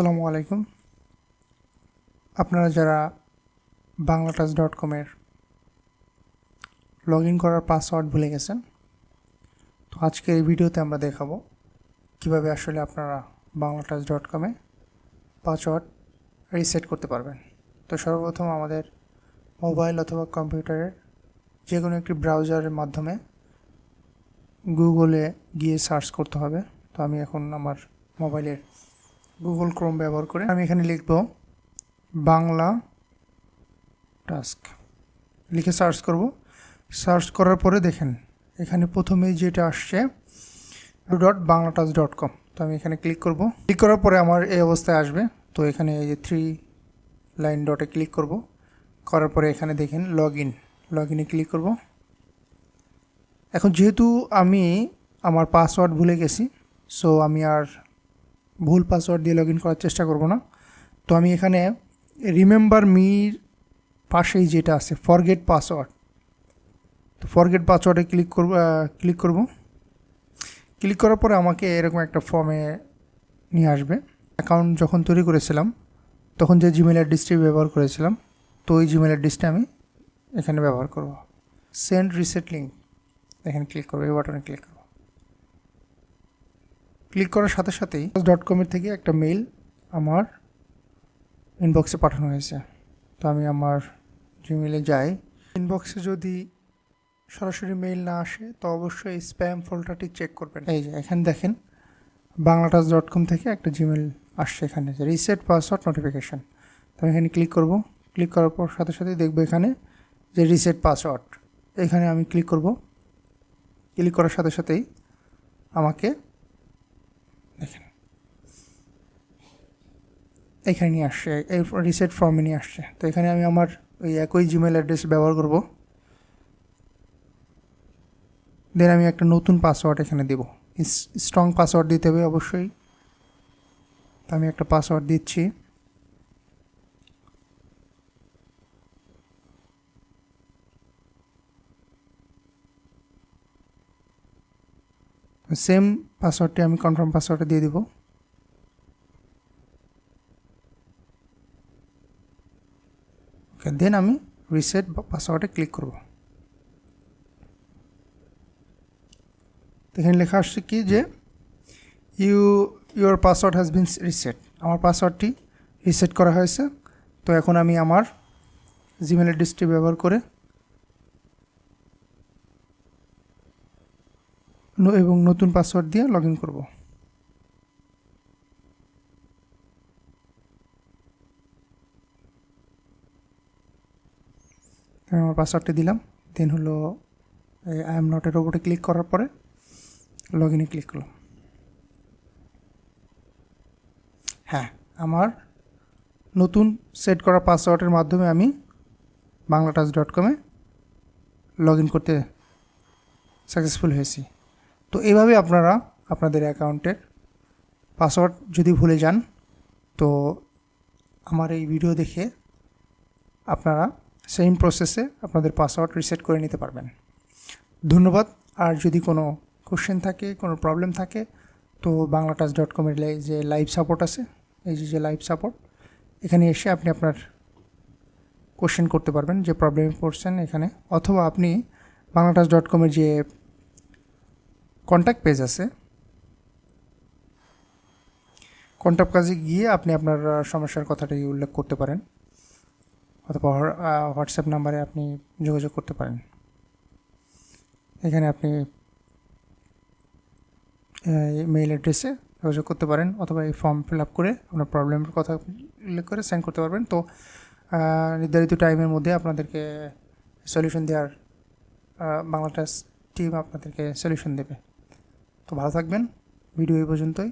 আসসালামু আলাইকুম। আপনারা যারা banglatas.com-এর লগ ইন করার পাসওয়ার্ড ভুলে গেছেন, তো আজকের এই ভিডিওতে আমরা দেখাবো কিভাবে আসলে আপনারা banglatas.com-এ পাসওয়ার্ড রিসেট করতে পারবেন। তো সর্বপ্রথম আমাদের মোবাইল অথবা কম্পিউটারের যে কোনো একটি ব্রাউজারের মাধ্যমে গুগলে গিয়ে সার্চ করতে হবে। তো আমি এখন আমার মোবাইলের গুগল ক্রোম ব্যবহার করে আমি এখানে লিখব বাংলা টাস্ক লিখে সার্চ করব। সার্চ করার পরে দেখেন এখানে প্রথমেই যেটা আসছে banglatas.com। তো আমি এখানে ক্লিক করব। ক্লিক করার পরে আমার এই অবস্থায় আসবে। তো এখানে এই যে 3 লাইন ডটে ক্লিক করব। করার পরে এখানে দেখেন লগ ইনে ক্লিক করব। এখন যেহেতু আমি আমার পাসওয়ার্ড ভুলে গেছি, সো আমি আর ভুল পাসওয়ার্ড দিয়ে লগ ইন করার চেষ্টা করব না। তো আমি এখানে রিমেম্বার মির পাশেই যেটা আছে ফরগেট পাসওয়ার্ড, তো ফরগেট পাসওয়ার্ডে ক্লিক করব। ক্লিক করার পরে আমাকে এরকম একটা ফর্মে নিয়ে আসবে। অ্যাকাউন্ট যখন তৈরি করেছিলাম তখন যে জিমেল অ্যাড্রেসটি ব্যবহার করেছিলাম, তো ওই জিমেল অ্যাড্রেসটা আমি এখানে ব্যবহার করব। সেন্ড রিসেট লিঙ্ক এখানে ক্লিক করবো, এই বাটনে ক্লিক করব। ক্লিক করার সাথে সাথেই .com-এর থেকে একটা মেইল আমার ইনবক্সে পাঠানো হয়েছে। তো আমি আমার জিমেলে যাই। ইনবক্সে যদি সরাসরি মেইল না আসে তো অবশ্যই স্প্যাম ফোল্ডারটি চেক করবেন। এই যে এখানে দেখেন banglatas.com থেকে একটা জিমেল আসছে, এখানে যে রিসেট পাসওয়ার্ড নোটিফিকেশান। তো আমি এখানে ক্লিক করব। ক্লিক করার পর সাথে সাথে দেখবো এখানে যে রিসেট পাসওয়ার্ড, এখানে আমি ক্লিক করব। ক্লিক করার সাথে সাথেই আমাকে দেখেন এখানে নিয়ে আসছে, এই রিসেট ফর্মে নিয়ে আসছে। তো এখানে আমি আমার ওই একই জিমেল অ্যাড্রেস ব্যবহার করব। দেন আমি একটা নতুন পাসওয়ার্ড এখানে দেব। স্ট্রং পাসওয়ার্ড দিতে হবে অবশ্যই। তো আমি একটা পাসওয়ার্ড দিচ্ছি। সেম পাসওয়ার্ডটি আমি কনফার্ম পাসওয়ার্ডে দিয়ে দিব। ওকে, দেন আমি রিসেট পাসওয়ার্ডে ক্লিক করব। এখানে লেখা আসছে কি যে your password has been reset, আমার পাসওয়ার্ডটি রিসেট করা হয়েছে। তো এখন আমি আমার জিমেল অ্যাড্রেসটি ব্যবহার করে এবং নতুন পাসওয়ার্ড দিয়ে লগ ইন করব। আমি আমার পাসওয়ার্ডটি দিলাম। দেন হলো আই এম নট এর ওপরে ক্লিক করার পরে লগ ইনে ক্লিক করলাম। হ্যাঁ, আমার নতুন সেট করা পাসওয়ার্ডের মাধ্যমে আমি banglatas.com-এ লগ ইন করতে সাকসেসফুল হয়েছি। তো এইভাবে আপনারা আপনাদের অ্যাকাউন্টের পাসওয়ার্ড যদি ভুলে যান তো আমার এই ভিডিও দেখে আপনারা সেম প্রসেসে আপনাদের পাসওয়ার্ড রিসেট করে নিতে পারবেন। ধন্যবাদ। আর যদি কোনো কোশ্চেন থাকে, কোনো প্রবলেম থাকে, তো banglatas.com-এর যে লাইভ সাপোর্ট আছে, এই যে লাইভ সাপোর্ট, এখানে এসে আপনি আপনার কোশ্চেন করতে পারবেন যে প্রবলেমে পড়ছেন এখানে, অথবা আপনি banglatas.com-এর যে কন্ট্যাক্ট পেজ আছে, কন্ট্যাক্ট কাজে গিয়ে আপনি আপনার সমস্যার কথাটাই উল্লেখ করতে পারেন, অথবা হোয়াটসঅ্যাপ নাম্বারে আপনি যোগাযোগ করতে পারেন। এখানে আপনি মেইল অ্যাড্রেসে যোগাযোগ করতে পারেন, অথবা এই ফর্ম ফিল আপ করে আপনার প্রবলেমের কথা উল্লেখ করে সেন্ড করতে পারবেন। তো নির্ধারিত টাইমের মধ্যে আপনাদেরকে সলিউশন দেওয়ার বাংলাটাস টিম আপনাদেরকে সলিউশন দেবে। তো ভালো থাকবেন। ভিডিও এই পর্যন্তই।